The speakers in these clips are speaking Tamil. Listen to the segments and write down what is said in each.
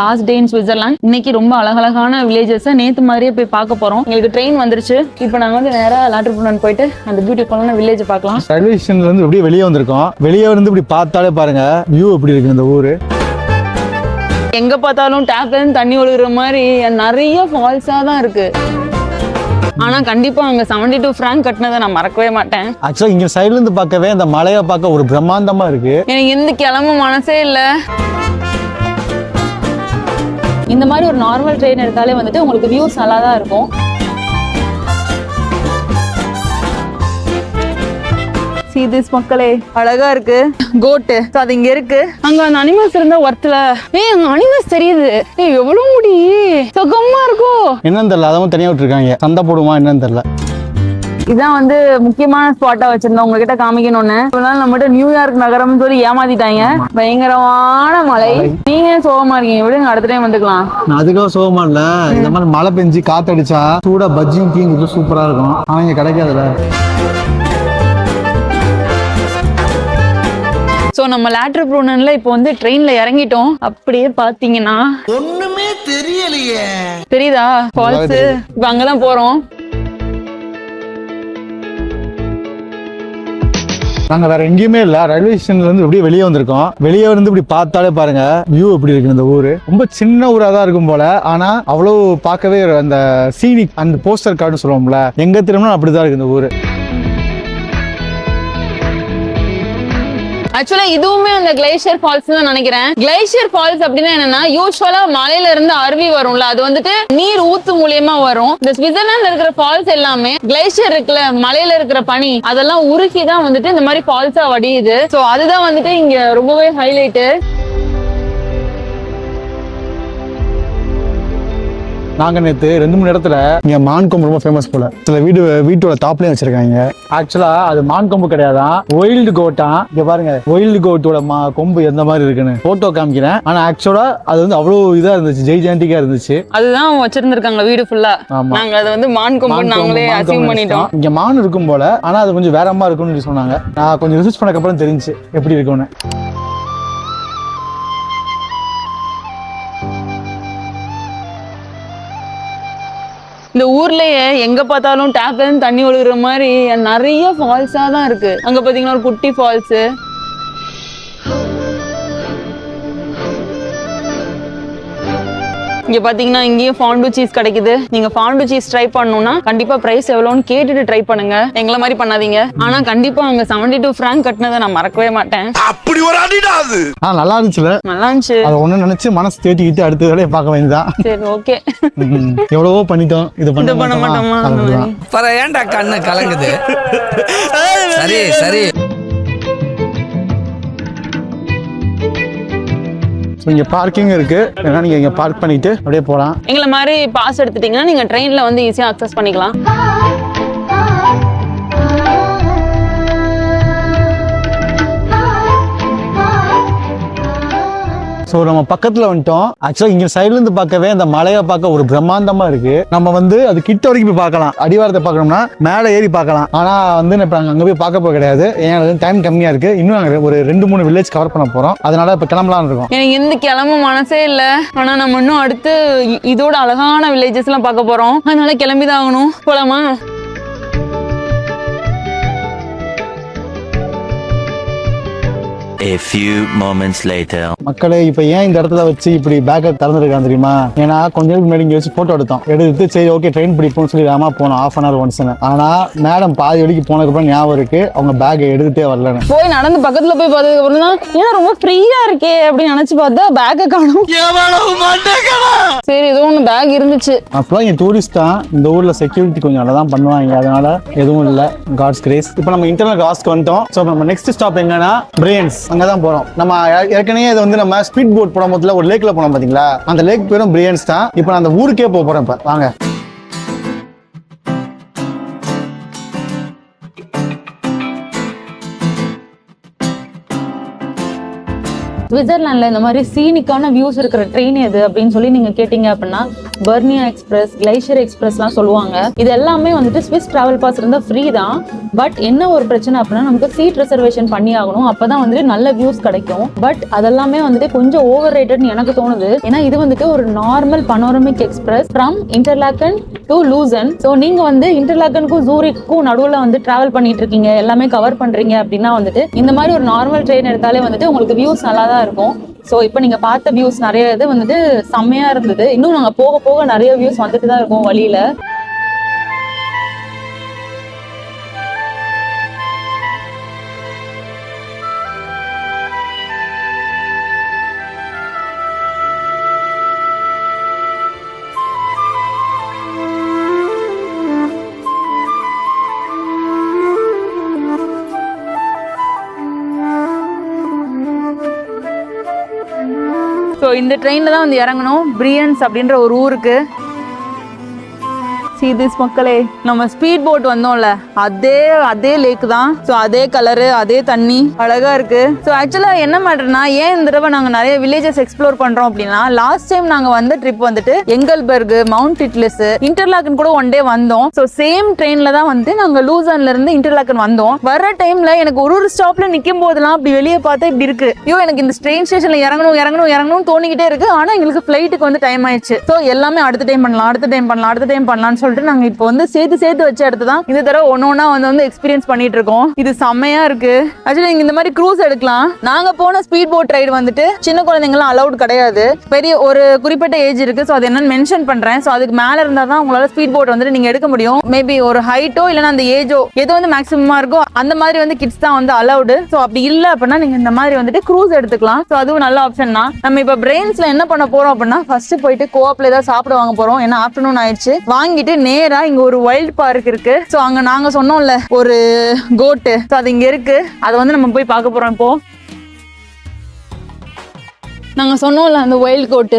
லாஸ்ட் டே இன் சுவிட்சர்லாந்து. இன்னைக்கு ரொம்ப அழகழகான வில்லேஜஸ் நேத்து மாதிரியே போய் பார்க்க போறோம். எங்களுக்கு ட்ரெயின் வந்துருச்சு. இப்போ நாங்க வந்து நேரா லாட்ரிபுடன் போயிட்டு அந்த பியூட்டிஃபுல்லான வில்லேஜ் பார்க்கலாம். ரயில்வே ஸ்டேஷன்ல இருந்து அப்படியே வெளியே வந்திருக்கோம். வெளியே வந்து இப்படி பார்த்தாலே பாருங்க வியூ எப்படி இருக்கு இந்த ஊரு. எங்க பார்த்தாலும் டேப்ல இருந்து தண்ணி ஒழுகுற மாதிரி நிறைய ஃபால்ஸா தான் இருக்கு. ஆனா கண்டிப்பா அங்க 72 franc கட்டினதை நான் மறக்கவே மாட்டேன். ஆக்சுவலா இங்க சைடுல இருந்து பார்க்கவே அந்த மலையை பார்க்க ஒரு பிரம்மாண்டமா இருக்கு. எனக்கு எந்த கிளம்ப மனசே இல்ல. இந்த மாதிரி ஒரு நார்மல் ட்ரெயின் எடுத்தாலே வந்துட்டு உங்களுக்கு வியூஸ் நல்லா தான் இருக்கும். See this மக்களே, அழகா இருக்கு. கோட்டு அது இங்க இருக்கு. அங்க அந்த அனிமல்ஸ் இருந்தா ஒர்த்ல. அங்க அனிமல்ஸ் தெரியுது. எவ்வளவு முடி சுகமா இருக்கும். என்னன்னு தெரியல, அதவும் தனியா விட்டுருக்காங்க. சண்டை போடுமா என்னன்னு தெரியல. இதான் வந்து முக்கியமான ஸ்பாட்டா வச்சிருந்தோம் உங்ககிட்ட காமிக்கணும்னு. நம்மகிட்ட நியூயார்க் நகரம்னு சொல்லி ஏமாத்திட்டாங்க. பயங்கரமான மழை. நீங்க சோகமா இருக்கீங்க, விடுங்க அடுத்த டைம் வந்துக்கலாம். நான் அதுக்காக சோகமா இல்ல, இந்த மாதிரி மழை பெஞ்சு காத்தடிச்சா சூடா பஜ்ஜியும் டீயும் சூப்பரா இருக்கும். ஆனா இங்க கிடைக்காதுல. சோ நம்ம லாட்ரிபுடன்ல இப்போ வந்து ட்ரெயின்ல இறங்கிட்டோம். அப்படியே பாத்தீங்கன்னா ஒண்ணுமே தெரியலையே. தெரியுதா ஃபால்ஸ்? இப்ப அங்கதான் போறோம். நாங்க வேற எங்கேயுமே இல்ல, ரயில்வே ஸ்டேஷன்ல இருந்து அப்படியே வெளியே வந்திருக்கோம். வெளியே வந்து இப்படி பார்த்தாலே பாருங்க வியூ எப்படி இருக்கு இந்த ஊரு. ரொம்ப சின்ன ஊரா தான் இருக்கும் போல, ஆனா அவ்வளவு பார்க்கவே அந்த சீனிக் அந்த போஸ்டர் கார்டுன்னு சொல்லுவோம்ல, எங்க திரும்பினா அப்படிதான் இருக்கு இந்த ஊரு. ஆக்சுவலா இதுவுமே அந்த கிளேசியர் ஃபால்ஸ் தான் நினைக்கிறேன். கிளேசியர் ஃபால்ஸ் அப்படின்னா என்னன்னா, யூஸ்வலா மலையில இருந்து அருவி வரும்ல, அது வந்துட்டு நீர் ஊத்து மூலியமா வரும். இந்த சுவிட்சர்லாந்துல இருக்கிற ஃபால்ஸ் எல்லாமே கிளேசியர் இருக்குல்ல, மலையில இருக்கிற பனி அதெல்லாம் உருக்கி தான் வந்துட்டு இந்த மாதிரி ஃபால்ஸா வடியுது. சோ அதுதான் வந்துட்டு இங்க ரொம்பவே ஹைலைட். நாங்க நேற்று 2-3 இடத்துல இங்க மான் கொம்பு ரொம்ப ஃபேமஸ் போல. சில வீட்டோட டாப்லயும் வச்சிருக்காங்க. ஆக்சுவலா அது மான் கொம்பு கிடையாதான், ஒயில்டு கோட்டா. இங்க பாருங்க ஒயில்டு கோட்டோட கொம்பு எந்த மாதிரி இருக்குன்னு போட்டோ காமிக்கிறேன். ஆனா ஆக்சுவலா அது வந்து அவ்வளவு இதா இருந்துச்சு, ஜெய்ஜாண்டிக்கா இருந்துச்சு. அதுதான் வச்சிருந்திருக்காங்க வீடு ஃபுல்லா. நாங்க அதை வந்து மான் கொம்பு நாங்களே அசீவ் பண்ணிட்டோம். இங்க மான் இருக்கும் போல, ஆனா அது கொஞ்சம் வேறமா இருக்கும்னு சொன்னாங்க. நான் கொஞ்சம் ரிசர்ச் பண்ணதுக்கு அப்புறம் தெரிஞ்சு எப்படி இருக்கும்னு. இந்த ஊர்லயே எங்க பார்த்தாலும் டேப்ல இருந்து தண்ணி ஒழுகுற மாதிரி நிறைய ஃபால்ஸா தான் இருக்கு. அங்க பாத்தீங்கன்னா ஒரு குட்டி ஃபால்ஸ். இங்க பாத்தீங்கன்னா இங்கேயும் ஃபாண்டு சீஸ் கிடைக்குது. நீங்க ஃபாண்டு சீஸ் ட்ரை பண்ணணும்னா கண்டிப்பா பிரைஸ் எவ்வளோன்னு கேட்டுட்டு ட்ரை பண்ணுங்க. எங்களை மாதிரி பண்ணாதீங்க. ஆனா கண்டிப்பா அங்க 72 franc கட்டினதை நான் மறக்கவே மாட்டேன். அப்படி ஒரு அடிடா அது. நல்லா இருந்துச்சுல. நல்லா இருந்துச்சு. அதை ஒண்ணு நினைச்சு மனசு தேட்டிக்கிட்டு அடுத்த வேலையை பார்க்க வேண்டியதான். சரி ஓகே. எவ்வளவோ பண்ணிட்டோம், இது பண்ண மாட்டோமா? பர ஏன்டா கண்ணு கலங்குது. சரி சரி. இங்க பார்க்கிங் இருக்கு, நீங்க இங்க பார்க் பண்ணிட்டு அப்படியே போலாம். எங்களை மாதிரி பாஸ் எடுத்துட்டீங்கன்னா நீங்க ட்ரெயின்ல வந்து ஈஸியா அக்சஸ் பண்ணிக்கலாம். ஸோ நம்ம பக்கத்தில் வந்துட்டோம். ஆக்சுவலாக இங்கே சைட்லேருந்து பார்க்கவே அந்த மலையை பார்க்க ஒரு பிரம்மாண்டமாக இருக்கு. நம்ம வந்து அது கிட்ட வரைக்கும் போய் பார்க்கலாம். அடிவாரத்தை பார்க்கணும்னா மேலே ஏறி பார்க்கலாம். ஆனால் வந்து இப்போ அங்கே போய் பார்க்க போக கிடையாது. ஏன்னா டைம் கம்மியாக இருக்கு. இன்னும் நாங்கள் ஒரு 2-3 வில்லேஜ் கவர் பண்ண போகிறோம். அதனால இப்போ கிளம்பலாம் இருக்கோம். எனக்கு எந்த கிளம்ப மனசே இல்லை. ஆனால் நம்ம இன்னும் அடுத்து இதோட அழகான வில்லேஜஸ் எல்லாம் பார்க்க போகிறோம். அதனால கிளம்பிதான் ஆகணும். போலாமா? A few moments later. மக்களே இப்போ ஏன் இந்த இடத்துல வச்சு இப்படி பேக்கப் திறந்துருக்காங்க தெரியுமா? ஏன்னா கொஞ்ச நேரம் முன்னாடி இங்கே வச்சு போட்டோ எடுத்து சரி ஓகே ட்ரெயின் பிடிப்போம்னு சொல்லி ராமா போனோம் ½ hour ஒன்ஸ்னு. ஆனா மேடம் பாதி வழிக்கு போனதுக்கப்புறம் ஞாபகம் இருக்கு அவங்க பேக்கை எடுத்துட்டே வரலன்னு. போய் நடந்து பக்கத்துல போய் பார்த்ததுக்கு அப்புறம் தான் ஏன்னா ரொம்ப ஃப்ரீயா இருக்கே அப்படின்னு நினைச்சு பார்த்தா பேக்கை காணும். சரி ஏதோ ஒன்று பேக் இருந்துச்சு. அப்பெல்லாம் இங்கே டூரிஸ்ட் தான். இந்த ஊர்ல செக்யூரிட்டி கொஞ்சம் நல்லா தான் பண்ணுவாங்க. அதனால எதுவும் இல்லை, காட்ஸ் கிரேஸ். இப்போ நம்ம இன்டர்னல் காஸ்க்கு வந்துட்டோம். ஸோ நம்ம நெக்ஸ்ட் ஸ்டாப் எங்கன்னா பிரியன்ஸ். அங்கதான் போறோம். நம்ம ஏற்கனவே இது வந்து நம்ம ஸ்பீட் போட் போடும் போதுல ஒரு லேக்ல போனோம் பாத்தீங்களா, அந்த லேக் பேரும் பிரியன்ஸ் தான். இப்போ நான் அந்த ஊருக்கே போறேன். இப்ப வாங்க. சுவிட்சர்லாந்துல இந்த மாதிரி சீனிக்கான வியூஸ் இருக்கிற ட்ரெயின் எது அப்படின்னு சொல்லி நீங்க கேட்டீங்க அப்படின்னா பர்னியா எக்ஸ்பிரஸ், கிளைஷியர் எக்ஸ்பிரஸ்லாம் சொல்லுவாங்க. இது எல்லாமே வந்துட்டு ஸ்விஸ் டிராவல் பாஸ் இருந்தா ஃப்ரீ தான். பட் என்ன ஒரு பிரச்சனை அப்படின்னா நமக்கு சீட் ரிசர்வேஷன் பண்ணி ஆகணும். அப்பதான் வந்துட்டு நல்ல வியூஸ் கிடைக்கும். பட் அதெல்லாமே வந்துட்டு கொஞ்சம் ஓவர் ரேட்டட்னு எனக்கு தோணுது. ஏன்னா இது வந்துட்டு ஒரு normal panoramic express from Interlaken to Lucerne. So நீங்க வந்து இன்டர்லாக்கனுக்கும் ஜூரிக்கும் நடுவில் வந்து டிராவல் பண்ணிட்டு இருக்கீங்க, எல்லாமே கவர் பண்றீங்க அப்படின்னா வந்துட்டு இந்த மாதிரி ஒரு நார்மல் ட்ரெயின் எடுத்தாலே வந்துட்டு உங்களுக்கு வியூஸ் நல்லா தான் இருக்கும். ஸோ இப்போ நீங்க பார்த்த வியூஸ் நிறைய இது வந்துட்டு செம்மையா இருந்தது. இன்னும் நாங்க போக போக நிறைய வியூஸ் வந்துட்டு தான் இருக்கும் வழியில. ஸோ இந்த ட்ரெயினில் தான் வந்து இறங்கணும் பிரியன்ஸ் அப்படின்ற ஒரு ஊருக்கு. சீதிஸ் மக்களே, நம்ம ஸ்பீட் போட் வந்தோம்ல அதே லேக் தான். ஸோ அதே கலரு, அதே தண்ணி, அழகா இருக்கு. ஸோ ஆக்சுவலாக என்ன மேட்டர்னா, ஏன் இந்த தடவை நாங்கள் நிறைய வில்லேஜஸ் எக்ஸ்ப்ளோர் பண்றோம் அப்படின்னா, லாஸ்ட் டைம் நாங்கள் வந்த ட்ரிப் வந்துட்டு எங்கல்பர்க், மவுண்ட் டிட்லிஸ், இன்டர்லாக்கன் கூட ஒன் டே வந்தோம். ஸோ சேம் ட்ரெயின்ல தான் வந்து நாங்கள் லூசான்ல இருந்து இன்டர்லாக்கன் வந்தோம். வர டைம்ல எனக்கு ஒரு ஸ்டாப்ல நிற்கும் போதெல்லாம் அப்படி வெளியே பார்த்தா இப்படி இருக்கு. ஐயோ எனக்கு இந்த ட்ரெயின் ஸ்டேஷன்ல இறங்கணும் தோணிக்கிட்டே இருக்கு. ஆனா எங்களுக்கு ஃபிளைட்டுக்கு வந்து டைம் ஆயிடுச்சு. ஸோ எல்லாமே அடுத்த டைம் பண்ணலாம்னு சொல்லிட்டு நாங்க இப்போ வந்து சேர்த்து வச்ச இடத்து தான் இந்த தடவை ஒன்னொன்னா வந்து எக்ஸ்பீரியன்ஸ் பண்ணிட்டு இருக்கோம். இது செம்மையா இருக்கு. ஆக்சுவலி நீங்க இந்த மாதிரி க்ரூஸ் எடுக்கலாம். நாங்க போன ஸ்பீட் போட் ரைடு வந்துட்டு சின்ன குழந்தைங்கலாம் அலௌட் கிடையாது. பெரிய ஒரு குறிப்பிட்ட ஏஜ் இருக்கு. ஸோ அது என்னன்னு மென்ஷன் பண்றேன். ஸோ அதுக்கு மேல இருந்தா தான் உங்களால ஸ்பீட் போட் வந்துட்டு நீங்க எடுக்க முடியும். மேபி ஒரு ஹைட்டோ இல்லைன்னா அந்த ஏஜோ எது வந்து மேக்ஸிமமா இருக்கோ அந்த மாதிரி வந்து கிட்ஸ் தான் வந்து அலௌடு. ஸோ அப்படி இல்லை அப்படின்னா நீங்க இந்த மாதிரி வந்துட்டு க்ரூஸ் எடுத்துக்கலாம். ஸோ அதுவும் நல்ல ஆப்ஷன் தான். நம்ம இப்போ பிரெயின்ஸ்ல என்ன பண்ண போறோம் அப்படின்னா, ஃபர்ஸ்ட் போயிட்டு கோஆப்ல ஏதாவது சாப்பிட வாங்க போறோம். ஏன்னா ஆஃப்டர்நூன் ஆயிடுச்சு. வாங்கிட்டு நேரா இங்க ஒரு வைல்ட் பார்க் இருக்கு. சோ அங்க நாங்க சொன்னோம்ல ஒரு கோட்டு, சோ அது இங்க இருக்கு. அதை வந்து நம்ம போய் பார்க்க போறோம். இப்போ நாங்க சொன்னோம்ல அந்த வைல்ட் கோட்டு,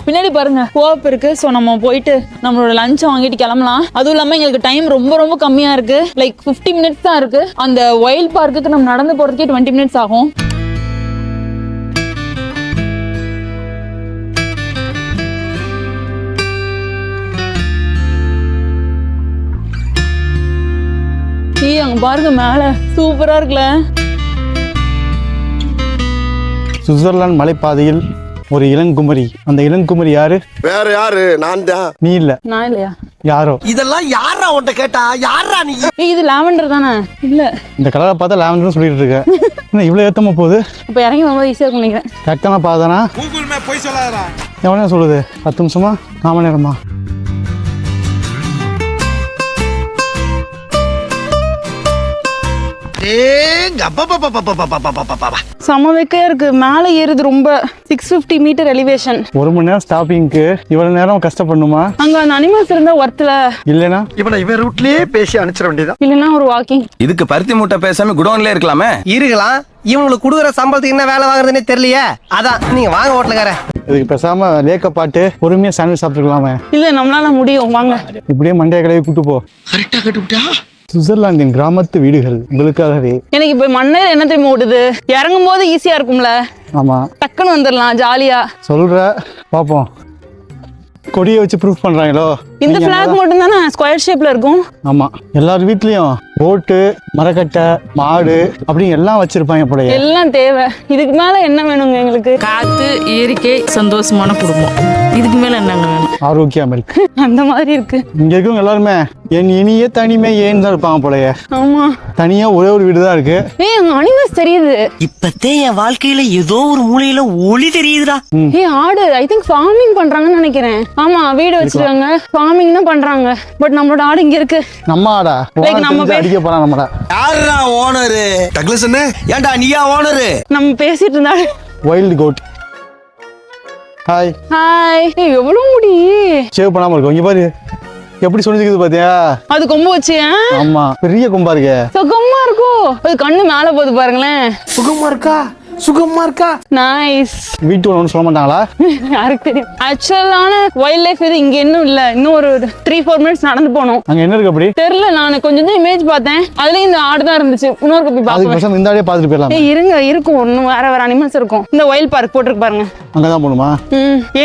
பின்னாடி பாருங்க கோஆப் இருக்கு. சோ நம்ம போயிட்டு நம்மளோட லஞ்ச் வாங்கிட்டு கிளம்பலாம். அதுவும் இல்லாம எங்களுக்கு டைம் ரொம்ப கம்மியா இருக்கு. லைக் 50 மினிட்ஸ் தான் இருக்கு. அந்த வைல்ட் பார்க்குக்கு நம்ம நடந்து போறதுக்கே 20 மினிட்ஸ் ஆகும். அங்க பாருங்க மேல சூப்பரா இருக்குல்ல. சுவிட்சர்லாந்து மலைப்பாதையில் ஒரு இளங்குமரி. அந்த இளங்குமரி யாரு? வேற யாரு? நான் தான். நீ இல்ல. நான் இல்லையா? யாரோ. இதெல்லாம் யாரா உன்கிட்ட கேட்டா? யாரா நீ? இது லாவெண்டர் தானே? இல்ல, இந்த கலரை பார்த்தா லாவெண்டர் சொல்லிட்டு இருக்க. என்ன இவ்வளவு ஏத்தமா போகுது? இப்ப இறங்கி ரொம்ப ஈஸியா இருக்கும் நினைக்கிறேன். கரெக்டான பாதானா? கூகுள் மேப் போய் சொல்லாதடா. எவனே சொல்லுது? 10 நிமிஷமா 4 மணி நேரமா? செம வெக்கையா இருக்கு. மேல ஏறுது ரொம்ப. 650 மீட்டர் எலிவேஷன். 1 மணி நேரம் ஸ்டாப்பிங்க்கு இவ்வளவு நேரம் கஷ்டப்படணுமா? அங்க அந்த அனிமல்ஸ் இருந்தா ஒர்த்ல. இல்லனா இவன் ரூட்லயே பேசி அனுப்பிச்சிட வேண்டியதான். இல்லனா ஒரு வாக்கிங். இதுக்கு பருத்தி மூட்டை பேசாம குடோன்ல இருக்கலாமே. இருக்கலாம். இவங்களுக்கு கொடுக்குற சம்பளத்துக்கு என்ன வேலை வாங்குறதுன்னே தெரியலையே. அதான் நீங்க வாங்க ஹோட்டலுக்கார. இதுக்கு பேசாம லேக்க பாட்டு பொறுமையா சாண்ட்விச் சாப்பிட்டுக்கலாமே. இல்ல நம்மளால முடியும், வாங்க. இப்படியே மண்டைய கழுவி கூட்டு போ. கரெக்டா கட்டுவிட்டா. சுவிட்சர்லாந்தின் கிராமத்து வீடுகள் உங்களுக்காகவே. எனக்கு இப்ப மண்ணையில என்ன தெரியுமா ஓடுது? இறங்கும் போது ஈஸியா இருக்கும்ல. ஆமா, டக்குன்னு வந்துடலாம் ஜாலியா. சொல்ற பாப்போம். கொடியை வச்சு ப்ரூஃப் பண்றாங்களோ? இந்த பிளாக் மட்டும் தானே ஸ்கொயர் ஷேப்ல இருக்கும். ஆமா, எல்லார் வீட்லயும் போட்டு, மரக்கட்டை, மாடு அப்படி எல்லாம் வச்சிருப்பாங்க போலயே. எல்லாம் தேவை. இதுக்கு மேல என்ன வேணுங்க எங்களுக்கு? காத்து, இயற்கை, சந்தோஷமான குடும்பம். இதுக்கு மேல என்னங்க வேணும்? ஆரோக்கியம் இருக்கு. அந்த மாதிரி இருக்கு. இங்க இருக்கவங்க எல்லாருமே என் இனிய தனிமை ஏன் தான் இருப்பாங்க போலயே. ஆமா, தனியா ஒரே ஒரு வீடு தான் இருக்கு. அங்க அனிமல்ஸ் தெரியுது. இப்பத்தே என் வாழ்க்கையில ஏதோ ஒரு மூலையில ஒளி தெரியுதுடா. ஆடு ஐ திங்க் ஃபார்மிங் பண்றாங்கன்னு நினைக்கிறேன். ஆமா, வீடு வச்சிருக்காங்க, ஃபார்மிங் தான் பண்றாங்க. பட் நம்மளோட ஆடு இங்க இருக்கு. நம்ம ஆடா? நம்ம அடிக்க போறான் நம்மள. யாரா ஓனரு? டக்ளஸ் அண்ணே, ஏன்டா நீயா ஓனரு? நம்ம பேசிட்டு இருந்தா. Wild goat. ஹாய். ஹாய். எவ்வளவு முடி சேவ் பண்ணாம இருக்கும். இங்க பாரு எப்படி சொல்லிக்குது பாத்தியா? அது கொம்பு வச்சு. ஆமா, பெரிய கொம்பா இருக்கு. சுகமா இருக்கும். அது கண்ணு மேல போகுது பாருங்களேன். சுகமா இருக்கா? சுகமா இருக்கா? நைஸ். வீட்டுக்கு ஒன்றும் சொல்ல மாட்டாங்களா? யாருக்கு தெரியும். ஆக்சுவலான வைல்ட் லைஃப் இது இங்க இன்னும் இல்ல. இன்னும் ஒரு 3-4 மினிட்ஸ் நடந்து போனோம். அங்க என்ன இருக்கு அப்படி தெரியல. நான் கொஞ்சம் இமேஜ் பார்த்தேன். அதுலயும் இந்த ஆடு தான் இருந்துச்சு. இன்னொரு போய் அதுக்கு பாக்கலாம். பேசாம இந்த ஆடியே பார்த்துட்டு போயிடலாம். இருங்க, இருக்கும். இன்னும் வேற வேற அனிமல்ஸ் இருக்கும். இந்த வைல்ட் பார்க் போட்டிருக்கு பாருங்க. அங்கதான் போகணுமா?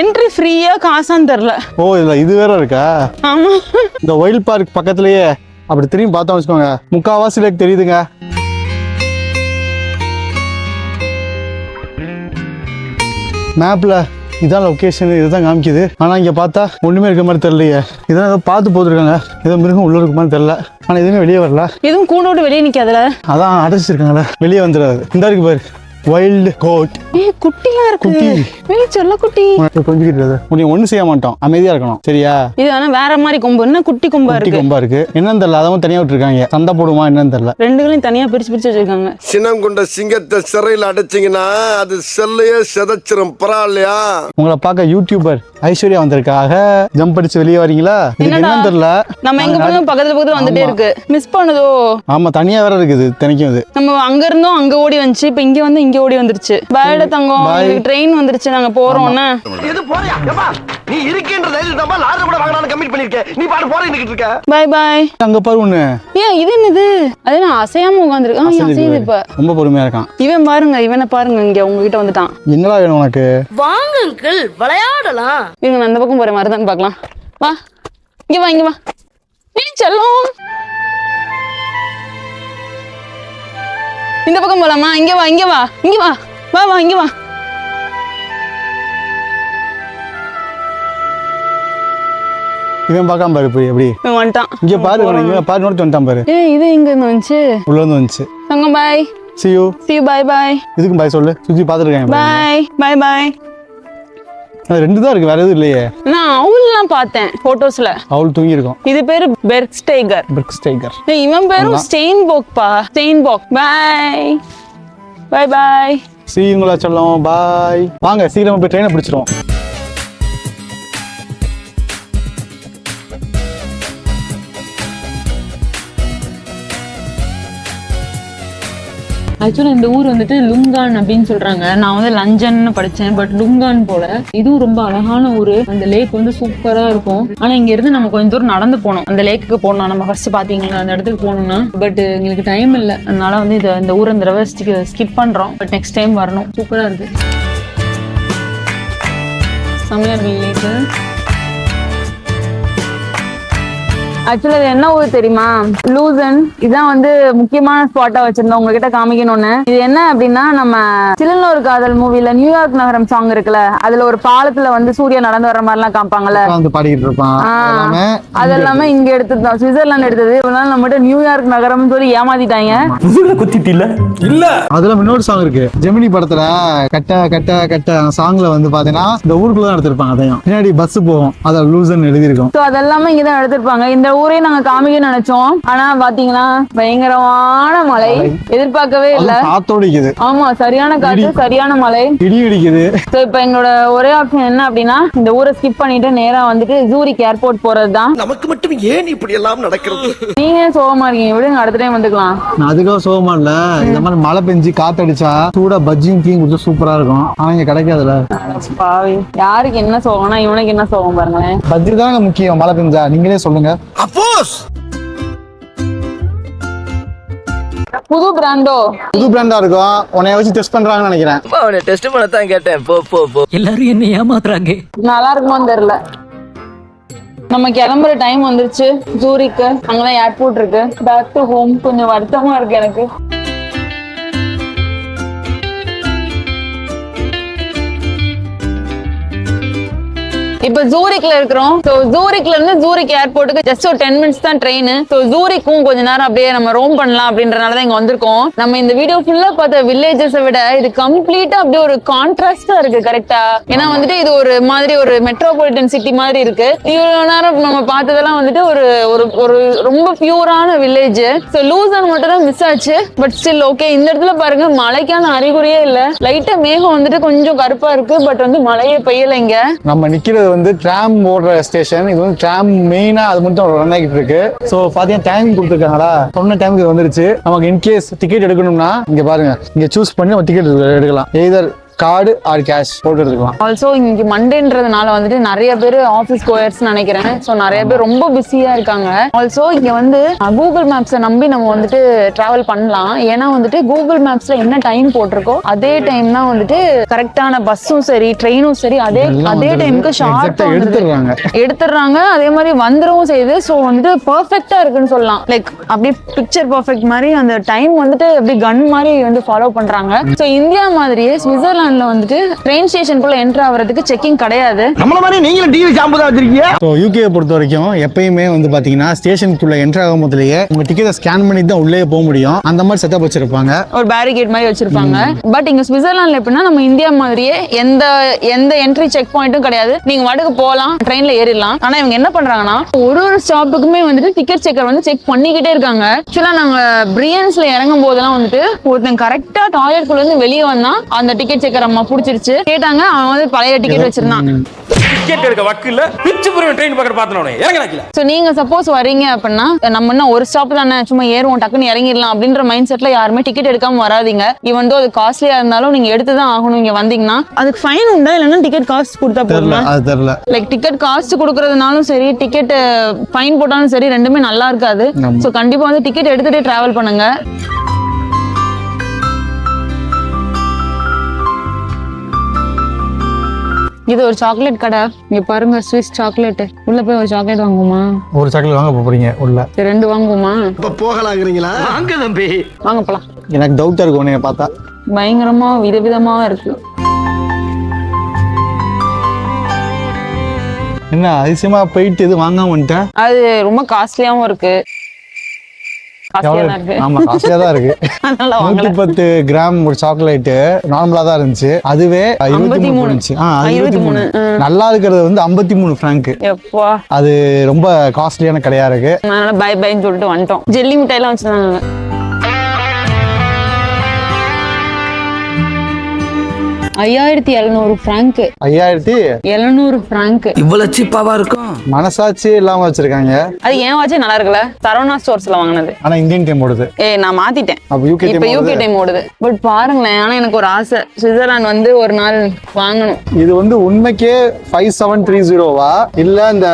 என்ட்ரி ஃப்ரீயா காசான்னு தெரியல. ஓ இதுல இது வேற இருக்கா? ஆமா. இந்த வைல்ட் பார்க் பக்கத்துலயே அப்படி திரும்பி பார்த்தோம் வச்சுக்கோங்க, முக்காவாசி லேக் தெரியுதுங்க. மேப்ல இதான் லொக்கேஷன், இதுதான் காமிக்குது. ஆனா இங்க பார்த்தா ஒண்ணுமே இருக்க மாதிரி தெரியலையே. இதான் ஏதோ பார்த்து போட்டுருக்காங்க. ஏதோ மிருகம் உள்ள இருக்க மாதிரி தெரியல. ஆனா எதுவுமே வெளியே வரல. எதுவும் கூட விட்டு வெளியே நிக்காதுல. அதான் அடைச்சிருக்காங்களே, வெளியே வந்துடாது. இந்த இருக்கு பாரு, வைல்ட் கோட். குட்டியா இருக்கு. குட்டி. சொல்ல குட்டி. கொஞ்சிக்கிட்டு முடியும், ஒன்றும் செய்ய மாட்டோம், அமைதியா இருக்கணும் சரியா? இது ஆனா வேற மாதிரி கொம்பு. என்ன குட்டி கொம்பா குட்டி இருக்கு. கொம்பா இருக்கு. என்னன்னு தெரியல, அதவும் தனியா விட்டுருக்காங்க. சண்டை போடுமா என்னன்னு தெரியல. ரெண்டுகளையும் தனியா பிரிச்சு பிரிச்சு வச்சிருக்காங்க. சினம் கொண்ட சிங்கத்தை சிறையில் அடைச்சிங்கன்னா அது செல்லையே செதைச்சிரும். பரவாயில்லையா? உங்களை பார்க்க யூடியூபர் ஐஸ்வர்யா வந்திருக்காக. ஜம்ப் அடிச்சு வெளியே வரீங்களா? இதுக்கு என்னன்னு தெரியல. நம்ம எங்க போனோம் பக்கத்துல வந்துட்டே இருக்கு. மிஸ் பண்ணுதோ? ஆமா, தனியா வேற இருக்குது தினைக்கும். இது நம்ம அங்க இருந்தோம், அங்க ஓடி வந்துச்சு. இப்ப இங்க வந்து இங்க ஓடி வந்துருச்சு. பாய்டா தங்கம், ட்ரெயின் வந்துருச்சு, நாங்க போறோம்னா. எது போறியா? ஏப்பா நீ இருக்கேன்ற தைரியத்துல தான் லாரி கூட வாங்கலாம்னு கமிட் பண்ணிருக்கேன். நீ பாட்டு போறேன்னு இருக்க. Bye bye. அங்க பாரு ஒண்ணு. ஏன் இது என்னது? அது நான் அசையாம உட்கார்ந்திருக்கேன். அசையுது இப்ப. ரொம்ப பொறுமையா இருக்கான் இவன் பாருங்க, இவனை பாருங்க, இங்க உங்ககிட்ட வந்துட்டான். என்னடா வேணும் உனக்கு? வாங்க அங்கிள், விளையாடலாம். இவங்க நான் அந்த பக்கம் போற மாதிரி தான் பார்க்கலாம். வா இங்க வா, இங்க வா. நீ செல்லும். இந்த பக்கம் போலாமா? இங்க வா, இங்க வா, இங்க வா, வா வா, இங்க வா. இவன் பார்க்காம பாரு போய் எப்படி. இவன் வந்துட்டான். இங்க பாரு, இங்க பாரு, நோட்டு வந்துட்டான் பாரு. இது எங்க இருந்து வந்துச்சு? உள்ள இருந்து வந்துச்சு. தங்கம் பாய். See you. See you, bye bye. இதுக்கும் பாய் சொல்லு. சுத்தி பாத்துருக்கேன். Bye, bye bye. அது ரெண்டு தான் இருக்கு, வேற எதுவும் இல்லையே. நான் அவுல்லாம் பார்த்தேன் போட்டோஸ்ல. அவள் தூங்கி இருக்கும். இது பேரு பெர்க்ஸ்டைகர். பெர்க்ஸ்டைகர். இவன் பேரும் ஸ்டெயின்போக் பா. ஸ்டெயின்போக். Bye. Bye bye. See you ங்களா செல்லம். பாய். வாங்க சீக்கிரமா போய் ட்ரெயினை பிடிச்சிருவோம். ஆக்சுவலா இந்த ஊர் வந்துட்டு லுங்கான் அப்படின்னு சொல்றாங்க. நான் வந்து லஞ்சன்னு படிச்சேன், பட் லுங்கான் போல. இதுவும் ரொம்ப அழகான ஊரு. அந்த லேக் வந்து சூப்பரா இருக்கும். ஆனா இங்க இருந்து நம்ம கொஞ்சம் தூரம் நடந்து போனோம். அந்த லேக்குக்கு போனோம். நம்ம ஃபர்ஸ்ட் பாத்தீங்களா அந்த இடத்துக்கு போகணும்னா, பட் எங்களுக்கு டைம் இல்லை. அதனால வந்து இந்த ஊர் அந்த தடவை ஸ்கிப் பண்றோம். பட் நெக்ஸ்ட் டைம் வரணும். சூப்பரா இருக்கு. சமையல் லேக்கு. ஆக்சுவலா இது என்ன ஊர் தெரியுமா? லூசன். இதான் வந்து முக்கியமான ஸ்பாட்டா வச்சிருந்தோம் உங்ககிட்ட காமிக்கணும்னு. இது என்ன அப்படின்னா, நம்ம சிலன்ல ஒரு காதல் மூவில நியூயார்க் நகரம் சாங் இருக்குல்ல, அதுல ஒரு பாலத்துல வந்து சூர்யா நடந்து வர மாதிரி எல்லாம் காமிப்பாங்கல்ல, வந்து பாடிக்கிட்டு இருப்பான். அதெல்லாமே இங்க எடுத்ததுதான். சுவிட்சர்லாந்து எடுத்தது. இவனால நம்மகிட்ட நியூயார்க் நகரம்னு சொல்லி ஏமாத்திட்டாங்க. இல்ல அதுல இன்னொரு சாங் இருக்கு ஜெமினி படத்துல, கட்ட கட்ட கட்ட சாங்ல வந்து பாத்தீங்கன்னா இந்த ஊருக்குள்ள தான் எடுத்திருப்பாங்க. அதையும் பின்னாடி பஸ் போகும், அத லூசன் எழுதி இருக்கும். அதெல்லாமே இங்கதான் எடுத்திருப்பாங்க. இந்த ஊரே நாங்க காமிக்க நினைச்சோம். ஆனா பாத்தீங்கன்னா பயங்கரமான மழை. எதிர்பார்க்கவே இல்ல. காத்தோடிக்குது. ஆமா, சரியான காத்து, சரியான மழை, இடி இடிக்குது. சோ இப்ப எங்களோட ஒரே ஆப்ஷன் என்ன அப்படின்னா, இந்த ஊரை ஸ்கிப் பண்ணிட்டு நேரா வந்துட்டு ஜூரிக் ஏர்போர்ட் போறதுதான். நமக்கு மட்டும் ஏன் இப்படி எல்லாம் நடக்கிறது? நீங்க சோகமா இருக்கீங்க, விடுங்க, அடுத்த டைம் வந்துக்கலாம். நான் அதுக்காக சோகமா இல்ல, இந்த மாதிரி மழை பெஞ்சு காத்தடிச்சா சூடா பஜ்ஜியும் டீயும் குடிச்சா சூப்பரா இருக்கும். ஆனா இங்க கிடைக்காதுல. பாவி, யாருக்கு என்ன சோகம்னா இவனுக்கு என்ன சோகம் பாருங்களேன். பஜ்ஜி தாங்க முக்கியம். மழை பெஞ்சா நீங்களே சொல்லுங்க. அப்போஸ் புது பிராண்டோ? புது பிராண்டா இருக்கும். உன்னைய வச்சு டெஸ்ட் பண்றாங்கன்னு நினைக்கிறேன். அவனை டெஸ்ட் பண்ணத்தான் கேட்டேன். போ போ போ. எல்லாரும் என்ன ஏமாத்துறாங்க. நல்லா இருக்குமோன்னு தெரியல. நம்ம கிளம்புற டைம் வந்துருச்சு. ஜூரிக்கு அங்கதான் ஏர்போர்ட் இருக்கு. Back to home. கொஞ்சம் வருத்தமா இருக்கு எனக்கு. இப்ப ஜூரிக்ல இருக்கிறோம். ஜூரிக்ல இருந்து ஜூரிக் ஏர்போர்ட்டுக்கு ஜஸ்ட் ஒரு 10 மினிட்ஸ் தான் ட்ரெயின். ஜூரிக்கும் கொஞ்ச நேரம் அப்படியே நம்ம ரோம் பண்ணலாம் அப்படின்றனாலதான் இங்க வந்திருக்கோம். நம்ம இந்த வீடியோ ஃபுல்லா பார்த்த வில்லேஜஸை விட இது கம்ப்ளீட்டா அப்படியே ஒரு கான்ட்ராஸ்டா இருக்கு. கரெக்டா? ஏன்னா வந்துட்டு இது ஒரு மாதிரி ஒரு மெட்ரோபாலிட்டன் சிட்டி மாதிரி இருக்கு. இவ்வளவு நேரம் நம்ம பார்த்ததெல்லாம் வந்துட்டு ஒரு ஒரு ரொம்ப பியூரான வில்லேஜ். லூசன் மட்டும் தான் மிஸ் ஆச்சு. But still okay. இந்த இடத்துல பாருங்க, மழைக்கான அறிகுறியே இல்ல. லைட்டா மேகம் வந்துட்டு கொஞ்சம் கருப்பா இருக்கு. பட் வந்து மழையே பெய்யல. இங்க நம்ம நிக்கிறது வந்து ட்ராம் ஓடுற ஸ்டேஷன். இது வந்து ட்ராம் மெயினா அது மட்டும் ரன் ஆகிட்டு இருக்கு. ஸோ பாத்தீங்கன்னா டைமிங் கொடுத்துருக்காங்களா, சொன்ன டைமுக்கு வந்துருச்சு. நமக்கு இன்கேஸ் டிக்கெட் எடுக்கணும்னா இங்க பாருங்க, இங்க சூஸ் பண்ணி நம்ம டிக்கெட் எடுக்கலாம். எய்தர் கார்டு ஆர் கேஷ் போட்டு எடுக்கலாம். ஆல்சோ இங்க மண்டேன்றதுனால வந்துட்டு நிறைய பேர் ஆஃபீஸ் கோயர்ஸ் நினைக்கிறேன். ஸோ நிறைய பேர் ரொம்ப பிஸியா இருக்காங்க. ஆல்சோ இங்க வந்து கூகுள் மேப்ஸை நம்பி நம்ம வந்துட்டு டிராவல் பண்ணலாம். ஏன்னா வந்துட்டு கூகுள் மேப்ஸ்ல என்ன டைம் போட்டிருக்கோ அதே டைம் தான் வந்துட்டு கரெக்டான பஸ்ஸும் சரி ட்ரெயினும் சரி அதே டைமுக்கு ஷார்ட்டா எடுத்துடுறாங்க. அதே மாதிரி வந்துடவும் செய்யுது. ஸோ வந்துட்டு பெர்ஃபெக்டா இருக்குன்னு சொல்லலாம். லைக் அப்படியே பிக்சர் பெர்ஃபெக்ட் மாதிரி அந்த டைம் வந்துட்டு அப்படியே கன் மாதிரி வந்து ஃபாலோ பண்றாங்க. ஸோ இந்தியா மாதிரியே சுவிட்சர்லாந்து வந்துட்டு ட்ரெயின் ஸ்டேஷனுக்குள்ள என்டர் ஆகிறதுக்கு செக்கிங் கிடையாது. நம்மள மாதிரி நீங்களும் டிவி சாம்பு தான் வச்சிருக்கீங்க. ஸோ யூகே பொறுத்த வரைக்கும் எப்பயுமே வந்து பாத்தீங்கன்னா ஸ்டேஷனுக்குள்ள என்டர் ஆகும் போதுலயே உங்க டிக்கெட்டை ஸ்கேன் பண்ணி தான் உள்ளே போக முடியும். அந்த மாதிரி செட்டப் வச்சிருப்பாங்க, ஒரு பேரிகேட் மாதிரி வச்சிருப்பாங்க. பட் இங்க சுவிட்சர்லாந்துல எப்படின்னா நம்ம இந்தியா மாதிரியே எந்த என்ட்ரி செக் பாயிண்ட்டும் கிடையாது. நீங்க வாட்டுக்கு போகலாம், ட்ரெயின்ல ஏறிடலாம். ஆனா இவங்க என்ன பண்றாங்கன்னா ஒரு ஸ்டாப்புக்குமே வந்துட்டு டிக்கெட் செக்கர் வந்து செக் பண்ணிக்கிட்டே இருக்காங்க. ஆக்சுவலா நாங்க பிரியன்ஸ்ல இறங்கும் போதெல்லாம் வந்துட்டு ஒருத்தன் கரெக்டா டாய்லெட் குள்ள இருந்து வெளியே வந்தா அந்த டிக்கெட் செக்கர் அம்மா புடிச்சிருச்சு. கேட்டாங்க, அவன் வந்து பழைய டிக்கெட் வச்சிருந்தான். டிக்கெட் எடுக்க வக்கில்ல பிச்சு புரிய ட்ரெயின் பக்கத்துல பார்த்தனே இறங்கலாக்கல. சோ நீங்க சப்போஸ் வரீங்க அப்படின்னா நம்ம என்ன ஒரு ஸ்டாப் தானே சும்மா ஏறுவோம் டக்குன்னு இறங்கிடலாம் அப்படின்ற மைண்ட் செட்ல யாருமே டிக்கெட் எடுக்காம வராதீங்க. ஈவன் தோ அது காஸ்ட்லியா இருந்தாலும் நீங்க எடுத்துதான் ஆகணும். இங்க வந்தீங்கன்னா அதுக்கு ஃபைன் உண்டா இல்லைன்னா டிக்கெட் காஸ்ட் கொடுத்தா போதுமா? அது தெரியல. லைக் டிக்கெட் காஸ்ட் கொடுக்கறதுனாலும் சரி டிக்கெட் ஃபைன் போட்டாலும் சரி ரெண்டுமே நல்லா இருக்காது. சோ கண்டிப்பா வந்து டிக்கெட் எடுத்துட்டே டிராவல் பண்ணுங்க. இது ஒரு சாக்லேட் கடை. இங்க பாருங்க, ஸ்விஸ் சாக்லேட். உள்ள போய் ஒரு சாக்லேட் வாங்குமா? ஒரு சாக்லேட் வாங்க போறீங்க உள்ள? ரெண்டு வாங்குமா? இப்ப போகலாங்கிறீங்களா? வாங்க தம்பி, வாங்க போலாம். எனக்கு டவுட்டா இருக்கும் உன்னைய பார்த்தா. பயங்கரமா விதவிதமா இருக்கு. என்ன அதிசயமா போயிட்டு இது வாங்காம வந்துட்டேன்? அது ரொம்ப காஸ்ட்லியாவும் இருக்கு. ஆமா காஸ்ட்லியா தான் இருக்கு. 110 கிராம் ஒரு சாக்லேட் நார்மலா தான் இருந்துச்சு. அதுவே 23 இருந்துச்சு. 23. நல்லா இருக்கிறது வந்து 53 பிராங்க். அது ரொம்ப காஸ்ட்லியான கடையா இருக்கு. அதனால பை பைன்னு சொல்லிட்டு வந்துட்டோம். ஜெல்லி மிட்டாய் எல்லாம் வச்சிருந்தாங்க. 5700 பிராங்க். 5700 பிராங்க். இவ்வளவு சீப்பாவா இருக்கும்? மனசாட்சி இல்லாம வச்சிருக்காங்க. அது ஏன் வாட்சே நல்லா இருக்குல்ல, சரவணா ஸ்டோர்ஸ்ல வாங்கினது. ஆனா இந்தியன் டைம் ஓடுது. நான் மாத்திட்டேன். இப்ப யூகே டைம் ஓடுது. பட் பாருங்களேன், ஆனா எனக்கு ஒரு ஆசை, சுவிட்சர்லாந்து வந்து ஒரு நாள் வாங்கணும். இது வந்து உண்மைக்கே 5730வா இல்ல இந்த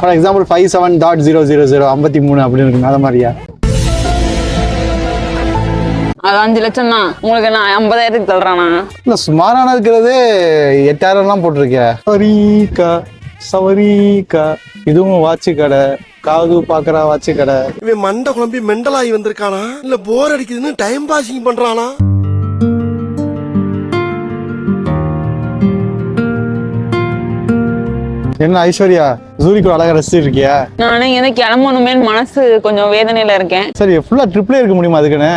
ஃபார் எக்ஸாம்பிள் 57.000 53 அப்படின்னு இருக்கு அந்த மாதிரியா? அது 5 லட்சம் தான். உங்களுக்கு நான் 50,000க்கு தள்ளுறானா? இல்ல சுமாரான இருக்கிறது 8000 எல்லாம் போட்டிருக்கேன். சவரிக்கா இதுவும் வாட்சி கடை, காது பாக்குறா வாட்சி கடை. இவன் மண்டை குழம்பி மெண்டலாகி வந்திருக்கானா இல்ல போர் அடிக்குதுன்னு டைம் பாசிங் பண்றானா? என்ன ஐஸ்வர்யா, ஜூரிக்கு அழகா ரசிச்சு இருக்கியா? நானே எனக்கு கிளம்பணுமே மனசு கொஞ்சம் வேதனையில இருக்கேன். சரி ஃபுல்லா ட்ரிப்ல இருக்க முடியுமா? அதுக்குன்னு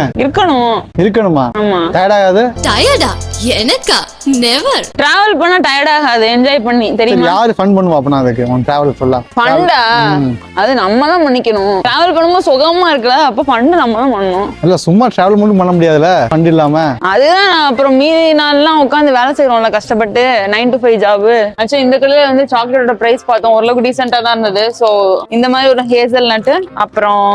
இருக்கணுமா? ஆமா. டயர்ட் ஆகாது? டயர்டா எனக்கா? நெவர். டிராவல் பண்ணா டயர்ட் ஆகாது, என்ஜாய் பண்ணி. தெரியுமா யாரு ஃபன் பண்ணுவா அப்பனா? அதுக்கு உன் டிராவல் ஃபுல்லா ஃபண்டா அது நம்ம தான் பண்ணிக்கணும். டிராவல் பண்ணும்போது சுகமா இருக்குல்ல, அப்ப ஃபண்ட் நம்ம தான் பண்ணணும். இல்ல சும்மா டிராவல் மட்டும் பண்ண முடியாதுல ஃபண்ட் இல்லாம. அதுதான் அப்புறம் மீதி நாள்லாம் உட்காந்து வேலை செய்யறோம்ல கஷ்டப்பட்டு 9 to 5 ஜாப். ஆக்சுவலி இந்த கடையில வந்து சாக்லேட்டோட பிரைஸ் பார்த்தோம், ஓரளவுக்கு டீசென்ட்டா தான் இருந்தது. சோ இந்த மாதிரி ஒரு ஹேசல் நட், அப்புறம்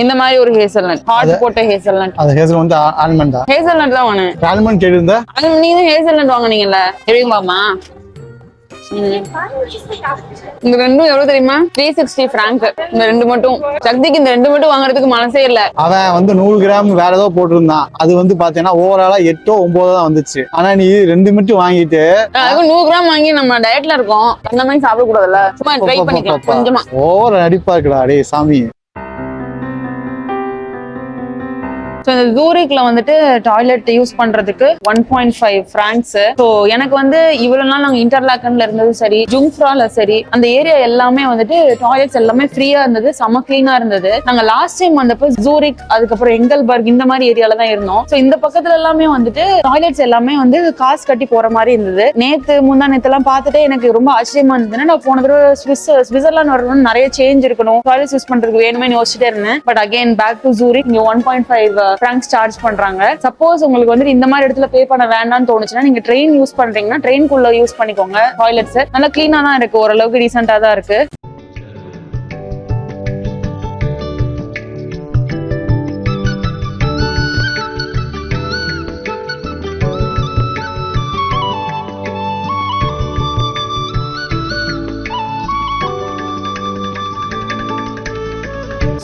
இந்த மாதிரி ஒரு ஹேசல் நட், ஹாட் போட்ட ஹேசல் நட். அது ஹேசல் வந்து ஆல்மண்ட் தான். ஹேசல் நட் தான் வாங்கினேன். ஆல்மண்ட் கேட்டிருந்தா? அது நீங்க ஹேசல் நட் வாங்குனீங்கல்ல, எப்படிங்கம்மா? இந்த ரெண்டும் எவ்வளவு தெரியுமா? 360 பிராங்க். இந்த ரெண்டு மட்டும். சக்திக்கு இந்த ரெண்டு மட்டும் வாங்குறதுக்கு மனசே இல்ல. அவன் வந்து 100 கிராம் வேற ஏதோ போட்டிருந்தான். அது வந்து பாத்தீங்கன்னா ஓவராலா 8 9 தான் வந்துச்சு. ஆனா நீ 2 மட்டும் வாங்கிட்டு 100 கிராம் வாங்கி நம்ம டயட்ல இருக்கோம், அந்த மாதிரி சாப்பிட கூடாதுல்ல, சும்மா ட்ரை பண்ணிக்கலாம் கொஞ்சமா. ஓவர் நடிப்பா இருக்குடா டேய் சாமி. ஸோ இந்த ஜூரிக்ல வந்துட்டு டாய்லெட் யூஸ் பண்றதுக்கு 1.5 பிராங்க்ஸ். ஸோ எனக்கு வந்து இவ்வளவு நாள் நாங்க இன்டர்லாக்கன்ல இருந்தது சரி, ஜுங்ஃப்ரால சரி, அந்த ஏரியா எல்லாமே வந்துட்டு டாய்லெட்ஸ் எல்லாமே ஃப்ரீயா இருந்தது, செம கிளீனா இருந்தது. நாங்க லாஸ்ட் டைம் வந்தப்போ ஜூரிக், அதுக்கப்புறம் எங்கல்பர்க் இந்த மாதிரி ஏரியால தான் இருந்தோம். ஸோ இந்த பக்கத்துல எல்லாமே வந்துட்டு டாய்லெட்ஸ் எல்லாமே வந்து காசு கட்டி போற மாதிரி இருந்தது. முந்தா நேத்து எல்லாம் பார்த்துட்டு எனக்கு ரொம்ப ஆச்சரியமா இருந்ததுன்னா, நான் போன தடவை சுவிட்சர்லாந்து வரணும்னு நிறைய சேஞ்ச் இருக்கணும், டாய்லெட்ஸ் யூஸ் பண்றதுக்கு வேணுமே யோசிச்சுட்டே இருந்தேன். But again back to Zurich. இங்க 1.5 ஃப்ராங்க்ஸ் சார்ஜ் பண்றாங்க. சப்போஸ் உங்களுக்கு வந்துட்டு இந்த மாதிரி இடத்துல பே பண்ண வேண்டாம்னு தோணுச்சுன்னா நீங்க ட்ரெயின் யூஸ் பண்றீங்கன்னா ட்ரெயின்குள்ள யூஸ் பண்ணிக்கோங்க. டாய்லெட்ஸ் நல்லா கிளீனா தான் இருக்கு, ஓரளவுக்கு டீசென்டா தான் இருக்கு.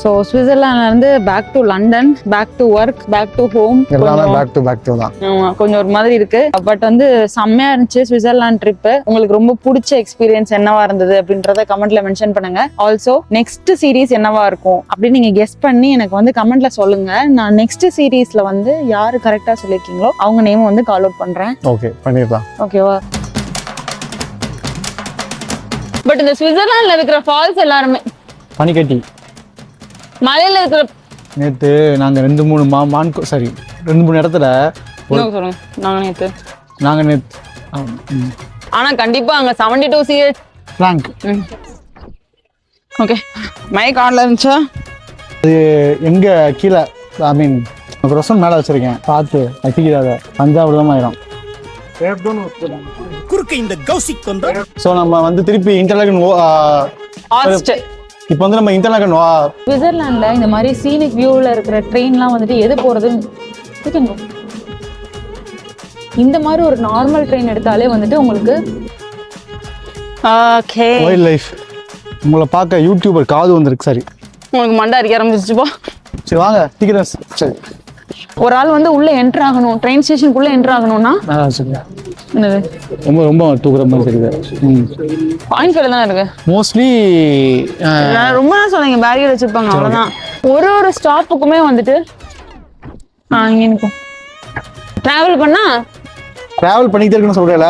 ஸோ சுவிட்சர்லாண்ட்ல இருந்து back to London, back to work, back to home. எல்லாமே பேக் டு தான். கொஞ்சம் ஒரு மாதிரி இருக்கு. பட் வந்து செம்மையா இருந்துச்சு சுவிட்சர்லாந்து ட்ரிப். உங்களுக்கு ரொம்ப பிடிச்ச எக்ஸ்பீரியன்ஸ் என்னவா இருந்தது அப்படின்றத கமெண்ட்ல மென்ஷன் பண்ணுங்க. ஆல்சோ நெக்ஸ்ட் சீரீஸ் என்னவா இருக்கும் அப்படின்னு நீங்க கெஸ் பண்ணி எனக்கு வந்து கமெண்ட்ல சொல்லுங்க. நான் நெக்ஸ்ட் சீரீஸ்ல வந்து யாரு கரெக்டா சொல்லிருக்கீங்களோ அவங்க நேம் வந்து கால் அவுட் பண்றேன். ஓகே, பண்ணிடலாம். ஓகேவா? பட் இந்த சுவிட்சர்லாந்துல இருக்கிற ஃபால்ஸ் எல்லாருமே பனிக்கட்டி. மலையில இருக்கிற நேற்று நாங்கள் 2-3 இடத்துல சொல்லுங்க. நாங்கள் நேற்று ஆனா கண்டிப்பா அங்க 72 CH ஃப்ராங்க். ஓகே, மைக் ஆன்ல இருந்துச்சா? அது எங்க கீழே ஐ மீன் ரொசன் மேலே வச்சிருக்கேன், பார்த்து வச்சுக்கிறாத தஞ்சாவூர் தான் ஆயிரும். ஸோ நம்ம வந்து திருப்பி இன்டர்லாகன் இப்போ வந்து நம்ம இன்டர்லாகன் சுவிட்சர்லாண்ட்ல இந்த மாதிரி சீனிக் வியூல இருக்கிற ட்ரெயின்லாம் வந்துட்டு எது போறதுன்னு இந்த மாதிரி ஒரு நார்மல் ட்ரெயின் எடுத்தாலே வந்துட்டு உங்களுக்கு ஓகே வைல்ட் லைஃப். உங்களை பார்க்க யூடியூபர் காது வந்திருக்கு. சரி, உங்களுக்கு மண்டை அடிக்க ஆரம்பிச்சிச்சுப்பா. சரி வாங்க டிக்கெட். சரி, ஒரு ஆள் வந்து உள்ள என்டர் ஆகணும், ட்ரெயின் ஸ்டேஷனுக்குள்ள என்டர் ஆகணும்னா என்னது ரொம்ப ரொம்ப தூக்குற மாதிரி இருக்குது. பாயிண்ட் ஃபைவ்ல தான் இருக்கு மோஸ்ட்லி. ரொம்ப நாள் சொல்லுங்க பேரியர் வச்சிருப்பாங்க, அவ்வளவுதான். ஒரு ஸ்டாப்புக்குமே வந்துட்டு இங்க நிற்கும். டிராவல் பண்ணிக்கிட்டே இருக்குன்னு சொல்றேல,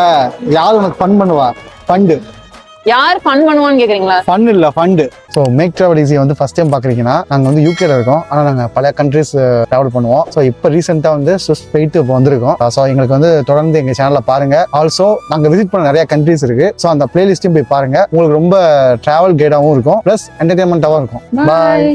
யார் உனக்கு ஃபன் பண்ணுவா? ஃபண்டு. யார் ஃபன் பண்ணுவான்னு கேக்குறீங்களா? ஃபன் இல்ல, ஃபண்டு. ஸோ மேக் ட்ராவல் ஈஸியை வந்து ஃபர்ஸ்ட் டைம் பார்க்குறீங்கன்னா நாங்கள் வந்து யூகேல இருக்கோம். ஆனால் நாங்கள் பல கண்ட்ரிஸ் ட்ராவல் பண்ணுவோம். ஸோ இப்போ ரீசெண்டாக வந்து ஸ்விஸ் போயிட்டு இப்போ வந்திருக்கோம். ஸோ எங்களுக்கு வந்து தொடர்ந்து எங்கள் சேனலில் பாருங்க. ஆல்சோ நாங்கள் விசிட் பண்ண நிறைய கண்ட்ரிஸ் இருக்கு. ஸோ அந்த பிளேலிஸ்ட்டையும் போய் பாருங்க. உங்களுக்கு ரொம்ப ட்ராவல் கைடாகவும் இருக்கும், ப்ளஸ் என்டர்டைன்மெண்ட்டாகவும் இருக்கும். பாய்.